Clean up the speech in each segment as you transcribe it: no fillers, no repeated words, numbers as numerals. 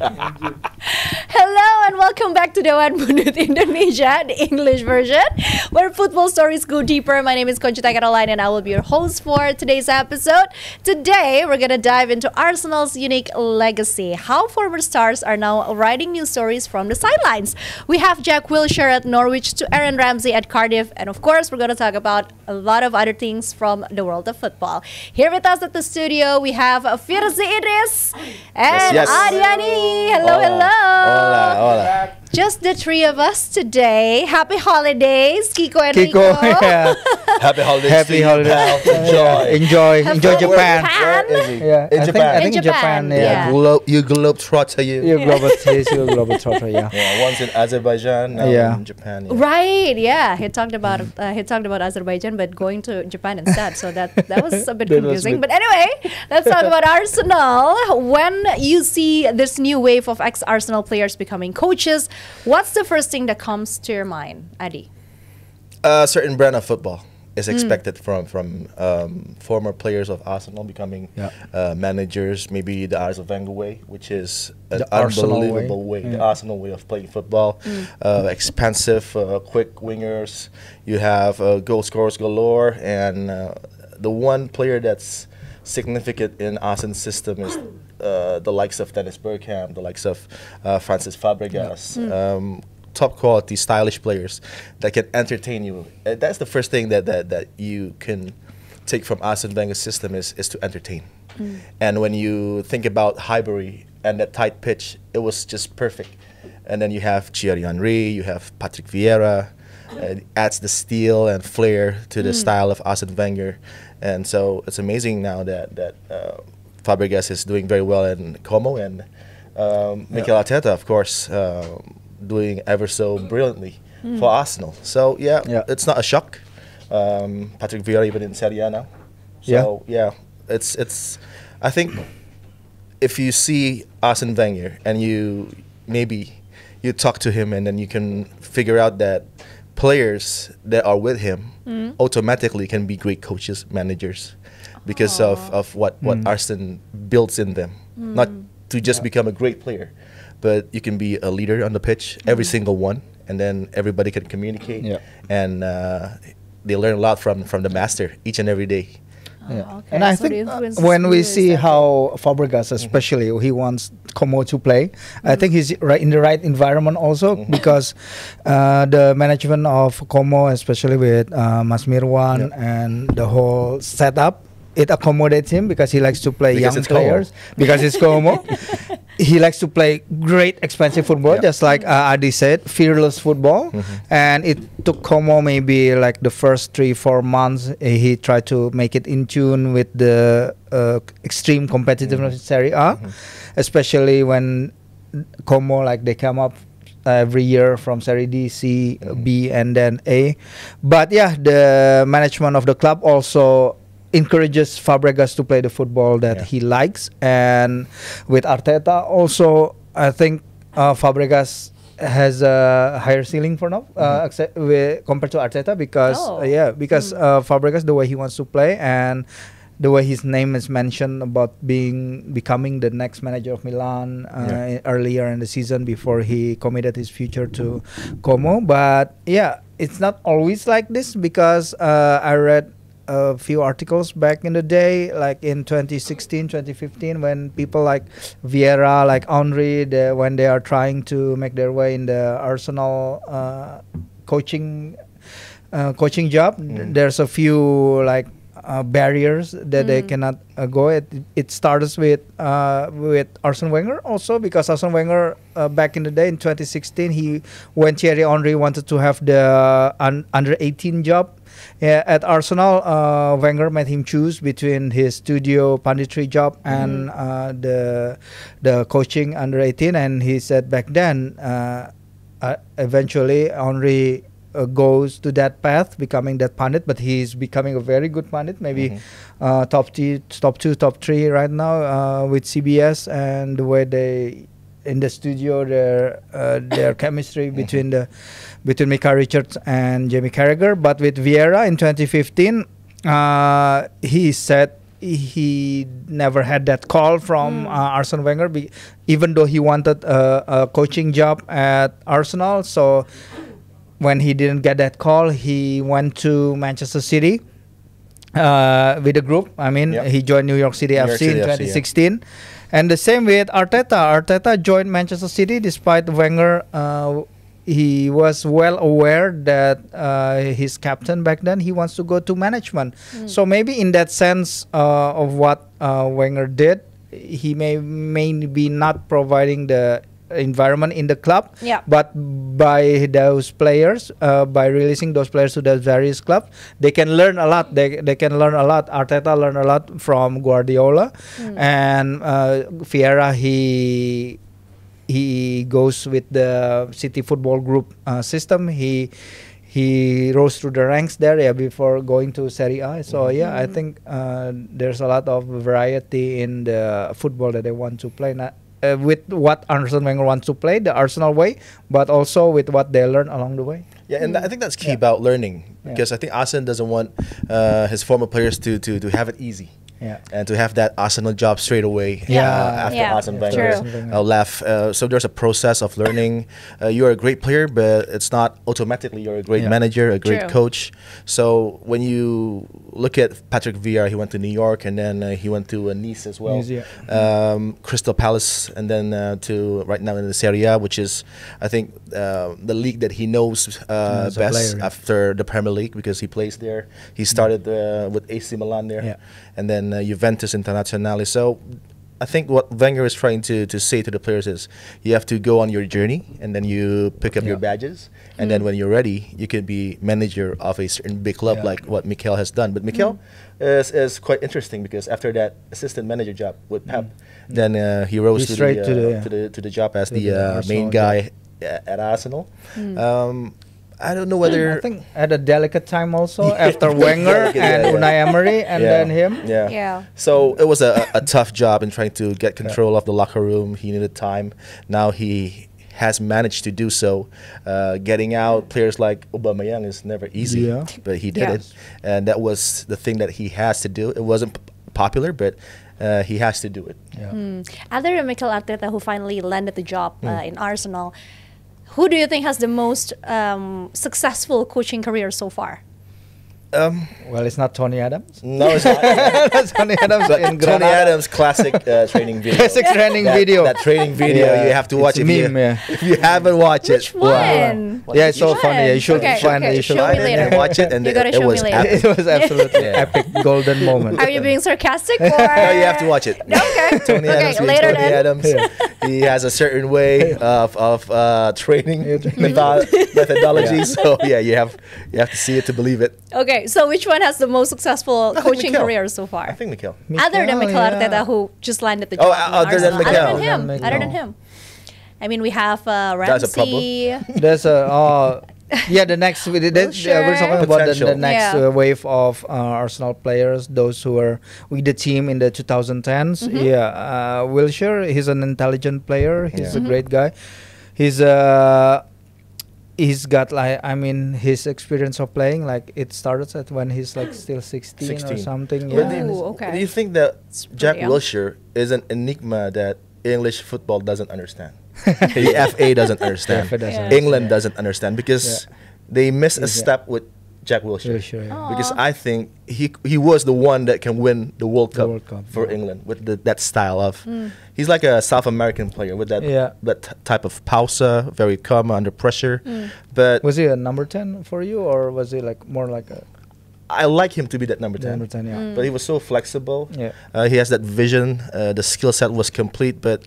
Hello and welcome back to Dewan Pundit Indonesia, the English version, where football stories go deeper. My name is Conchita Caroline and I will be your host for today's episode. Today, we're going to dive into Arsenal's unique legacy, how former stars are now writing new stories from the sidelines. We have Jack Wilshire at Norwich to Aaron Ramsey at Cardiff, and of course, we're going to talk about a lot of other things from the world of football. Here with us at the studio, we have Firzi Idris and Adiani. Hello, hello. Hola, hola. Just the three of us today. Happy holidays, Kiko and Kiko, Rico. yeah. Happy holidays. Happy to you, holidays. pal. Enjoy Have enjoy fun. Japan. Japan. Where is he? Yeah, In Japan. I think In Japan, Japan. yeah. You globetrotter, you. You global trotter, yeah. Yeah, once in Azerbaijan, now Yeah. in Japan. Right, yeah. He talked about Azerbaijan, but going to Japan instead. So that was a bit That was confusing. bit- But anyway, let's talk about Arsenal. When you see this new wave of ex-Arsenal players becoming coaches, what's the first thing that comes to your mind, Adi? A certain brand of football is expected from former players of Arsenal becoming managers. Maybe the Arsène Wenger way, which is an The Arsenal unbelievable way. The Yeah. Arsenal way of playing football. Expensive, quick wingers. You have goal scorers galore, and the one player that's significant in Arsene's system is the likes of Dennis Bergkamp, the likes of Cesc Fàbregas. Top quality, stylish players that can entertain you. That's the first thing that you can take from Arsène Wenger's system is to entertain. And when you think about Highbury and that tight pitch, it was just perfect. And then you have Thierry Henry, you have Patrick Vieira. It adds the steel and flair to the style of Arsène Wenger. And so it's amazing now that Fabregas is doing very well in Como, and Mikel Arteta, of course, doing ever so brilliantly for Arsenal. So yeah, it's not a shock. Patrick Vieira even in Serie A now. So it's. I think if you see Arsène Wenger and you talk to him, and then you can figure out that players that are with him automatically can be great coaches, managers, because of what Arsène builds in them. Not to just become a great player, but you can be a leader on the pitch, every single one, and then everybody can communicate, and they learn a lot from the master each and every day. Okay. And I So the think influence when is we really see starting. how Fabregas, especially, he wants Como to play, I think he's right in the right environment also, because the management of Como, especially with Mas Mirwan and the whole setup, it accommodates him because he likes to play Because young it's Como. players. Because it's Como. He likes to play great, expensive football, just like Adi said, fearless football. And it took Como maybe like the first 3-4 months. He tried to make it in tune with the extreme competitiveness in Serie A, especially when Como, like, they come up every year from Serie D, C, B, and then A. But yeah, the management of the club also encourages Fabregas to play the football that he likes, and with Arteta also, I think Fabregas has a higher ceiling for now compared to Arteta, because Fabregas, the way he wants to play and the way his name is mentioned about becoming the next manager of Milan earlier in the season before he committed his future to Como. But yeah, it's not always like this, because I read a few articles back in the day, like in 2016, 2015, when people like Vieira, like Henry, when they are trying to make their way in the Arsenal coaching job, there's a few like barriers that they cannot go. It starts with Arsène Wenger also, because Arsène Wenger back in the day in 2016, when Thierry Henry wanted to have the under 18 job at Arsenal, Wenger made him choose between his studio punditry job and the coaching under 18, and he said back then eventually Henry goes to that path, becoming that pundit, but he's becoming a very good pundit, maybe top 2, top 3 right now with CBS, and the way they in the studio, their chemistry between Micah Richards and Jamie Carragher. But with Vieira in 2015, he said he never had that call from Arsène Wenger, even though he wanted a coaching job at Arsenal. So when he didn't get that call, he went to Manchester City with a group. I mean, he joined New York City FC in 2016. And the same with Arteta. Arteta joined Manchester City despite Wenger. He was well aware that his captain back then, he wants to go to management. So maybe in that sense of what Wenger did, he may be not providing the environment in the club, but by those players, by releasing those players to those various clubs, they can learn a lot. They can learn a lot. Arteta learned a lot from Guardiola, and Vieira, he goes with the City Football Group system. He rose through the ranks there before going to Serie A. So I think there's a lot of variety in the football that they want to play. With what Arsène Wenger wants to play, the Arsenal way, but also with what they learn along the way. Yeah, and I think that's key about learning, because I think Arsène doesn't want his former players to have it easy. And to have that Arsenal job straight away after Arsène Wenger left. So there's a process of learning. You're a great player, but it's not automatically you're a great manager, a great coach. So when you look at Patrick Vieira, he went to New York, and then he went to Nice as well, Crystal Palace, and then to right now in the Serie A, which is, I think, the league that he knows best after the Premier League, because he plays there. He started with AC Milan there, and then Juventus Internazionale. So I think what Wenger is trying to say to the players is, you have to go on your journey, and then you pick up your badges, and then when you're ready, you can be manager of a certain big club like what Mikel has done. But Mikel is quite interesting, because after that assistant manager job with Pep, then he rose to the job as the main guy at Arsenal. I don't know whether... I think at a delicate time also, after Wenger and Unai Emery, and then him. So it was a tough job in trying to get control of the locker room. He needed time. Now he has managed to do so. Getting out players like Aubameyang is never easy, but he did it. And that was the thing that he has to do. It wasn't popular, but he has to do it. Other than Mikel Arteta, who finally landed the job in Arsenal, who do you think has the most successful coaching career so far? Well, it's not Tony Adams. No, it's not. That's Tony Adams. But Tony Adams' classic training video. Classic training video. That training video, you have to watch it. If you haven't watched it. Which one? Yeah, it's so funny. You should find it. You should find it and watch it, and it was epic. It was absolutely epic, golden moment. Are you being sarcastic, or? No, you have to watch it. Okay. Tony Adams. He has a certain way of training methodology. So yeah, you have to see it to believe it. Okay, so which one has the most successful coaching career so far? I think Mikel. Other than Mikel Arteta, who just landed the job. Other than Mikel. Other than him. I mean, we have Ramsey. There's a the next we're talking about the next wave of Arsenal players, those who are with the team in the 2010s. Wilshire, he's an intelligent player. He's a great guy. He's got his experience of playing, like it started at when he's like still 16 or something. Do you think that Jack Wilshire is an enigma that English football doesn't understand? The FA doesn't understand. England doesn't understand, because they miss a step with Jack Wilshire. Because I think he was the one that can win the World Cup for England with that style of. He's like a South American player with that type of pausa, very calm under pressure. But was he a number 10 for you, or was he like more like a? I like him to be that number 10. But he was so flexible. He has that vision. The skill set was complete, but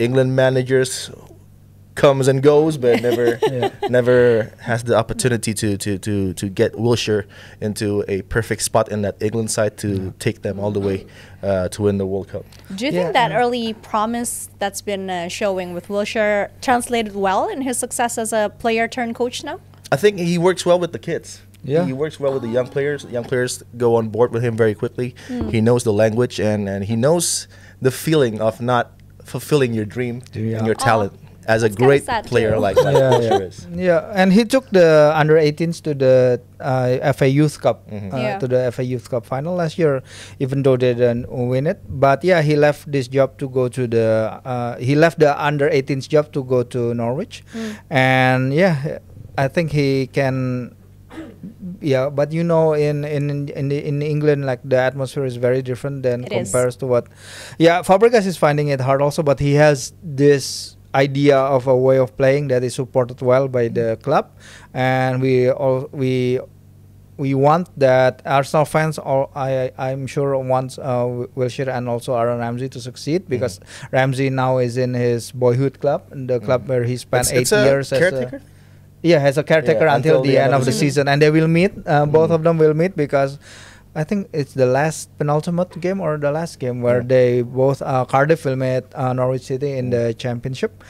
England managers comes and goes, but never has the opportunity to get Wilshire into a perfect spot in that England side to take them all the way to win the World Cup. Do you think that early promise that's been showing with Wilshire translated well in his success as a player turned coach now? I think he works well with the kids. He works well with the young players. Young players go on board with him very quickly. He knows the language, and he knows the feeling of not fulfilling your dream and your talent. as a It's kinda great sad player too. like Yeah, Wilshire is. Yeah, and he took the under 18s to the FA Youth Cup, Yeah. to the FA Youth Cup final last year, even though they didn't win it. But yeah, he left this job to go to he left the under 18s job to go to Norwich, and yeah, I think he can. Yeah, but you know, in England, like the atmosphere is very different than It is. compares to what. Yeah, Fabregas is finding it hard also, but he has this idea of a way of playing that is supported well by the club, and we want that Arsenal fans, or I'm sure wants Wilshire and also Aaron Ramsey to succeed, because Ramsey now is in his boyhood club, the club where he spent It's 8 a years caretaker? as a caretaker Yeah, until the end of the season, and they will meet. Both of them will meet, because I think it's the last penultimate game or the last game where they both Cardiff will meet Norwich City in the championship.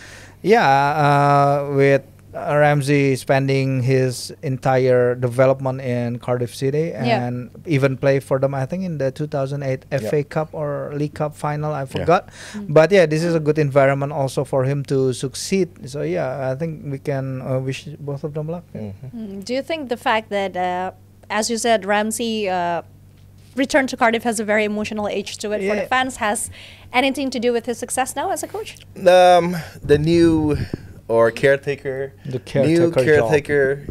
Yeah, with Ramsey spending his entire development in Cardiff City and even play for them, I think, in the 2008 FA Cup or League Cup final, I forgot. But yeah, this is a good environment also for him to succeed. So yeah, I think we can wish both of them luck. Do you think the fact that, as you said, Ramsey return to Cardiff has a very emotional age to it for the fans, has anything to do with his success now as a coach? The new caretaker, new caretaker,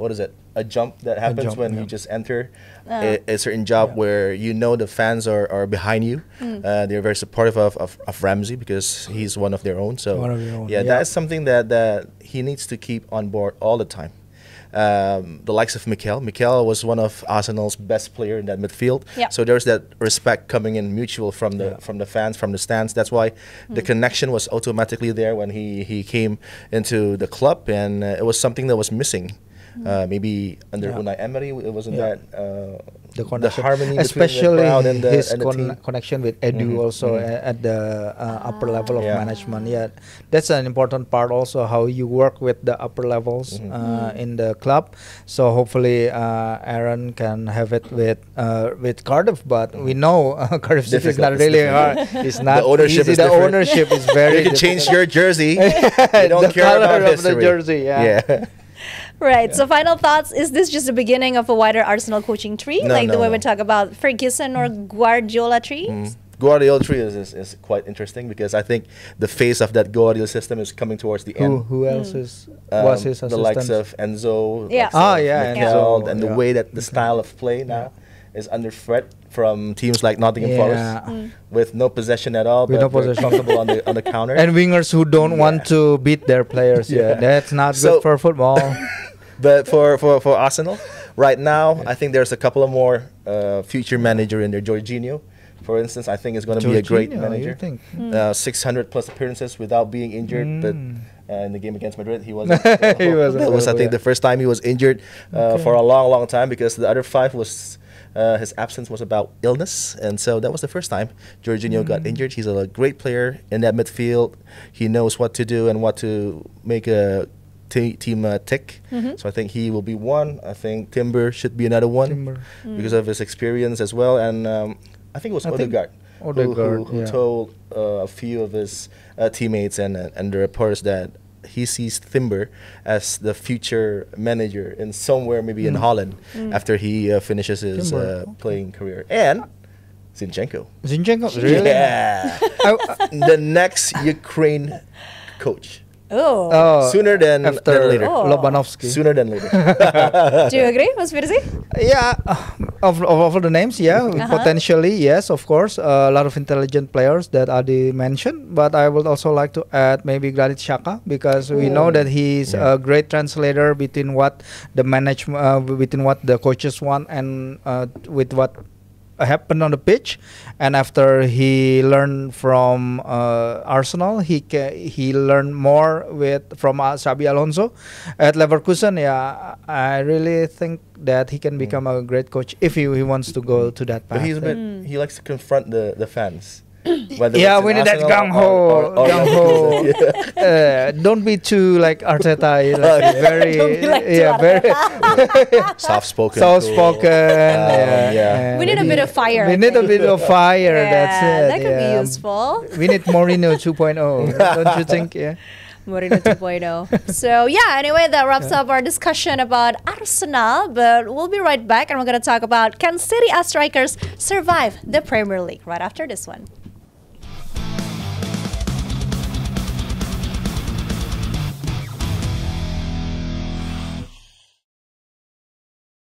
what is it? A jump that happens when you just enter a certain job where you know the fans are behind you. They're very supportive of Ramsey because he's one of their own. So that's something that he needs to keep on board all the time. The likes of Mikel was one of Arsenal's best player in that midfield. So there's that respect coming in mutual from the fans, from the stands. That's why the connection was automatically there when he came into the club, and it was something that was missing. Maybe under Unai Emery, it wasn't that the harmony especially between the crowd and the, his and the team. connection with Edu also at the upper level of management. Yeah, that's an important part also, how you work with the upper levels in the club. So hopefully Aaron can have it with Cardiff, but we know Cardiff City is not really hard. It's not the ownership easy. is The different. ownership is very You can change your jersey. You don't the care color about of history. the jersey. Yeah. Right. So final thoughts. Is this just the beginning of a wider Arsenal coaching tree? No, like the way no. we talk about Ferguson or Guardiola tree? Guardiola tree is quite interesting because I think the face of that Guardiola system is coming towards the end. Who else was his assistant? The likes of Enzo, Yeah. likes of Mikel, Enzo, and the way that the style of play now is under threat from teams like Nottingham Forest with no possession at all, With but no very possession. comfortable on the counter. And wingers who don't want to beat their players. That's not So- good for football. But for Arsenal, right now, I think there's a couple of more future manager in there. Jorginho, for instance, I think is going to be a great Jorginho, manager. you think? 600 plus appearances without being injured, but in the game against Madrid, he wasn't. He wasn't That was, I available, think, the first time he was injured for a long time, because the other 5 was his absence was about illness, and so that was the first time Jorginho got injured. He's a great player in that midfield. He knows what to do and what to make a team tick. So I think he will be one. I think Timber should be another one because of his experience as well. And I think it was Odegaard who told a few of his teammates and the reporters that he sees Timber as the future manager in somewhere, maybe in Holland, after he finishes his playing career. And Zinchenko. Really? Yeah. The next Ukraine coach. Oh. Sooner than later. Lobanovsky. Sooner than later. Do you agree, Mas Firzi? Yeah, of all the names, potentially, yes, of course. A lot of intelligent players that Adi mentioned, but I would also like to add maybe Granit Xhaka, because we know that he's a great translator between what the between what the coaches want and with what happened on the pitch. And after he learned from Arsenal, he learned more from Xabi Alonso at Leverkusen. Yeah, I really think that he can become a great coach if he wants to go to that path. But he's a bit, he likes to confront the fans. Yeah, we need that gung ho. Don't be too like Arteta. Very, Don't be like very soft spoken. We need a bit of fire. We need a bit of fire. That's it. That could be useful. We need Mourinho 2.0. Don't you think? Yeah. Mourinho 2.0. So yeah, anyway, that wraps up our discussion about Arsenal. But we'll be right back, and we're going to talk about, can Serie A strikers survive the Premier League right after this one.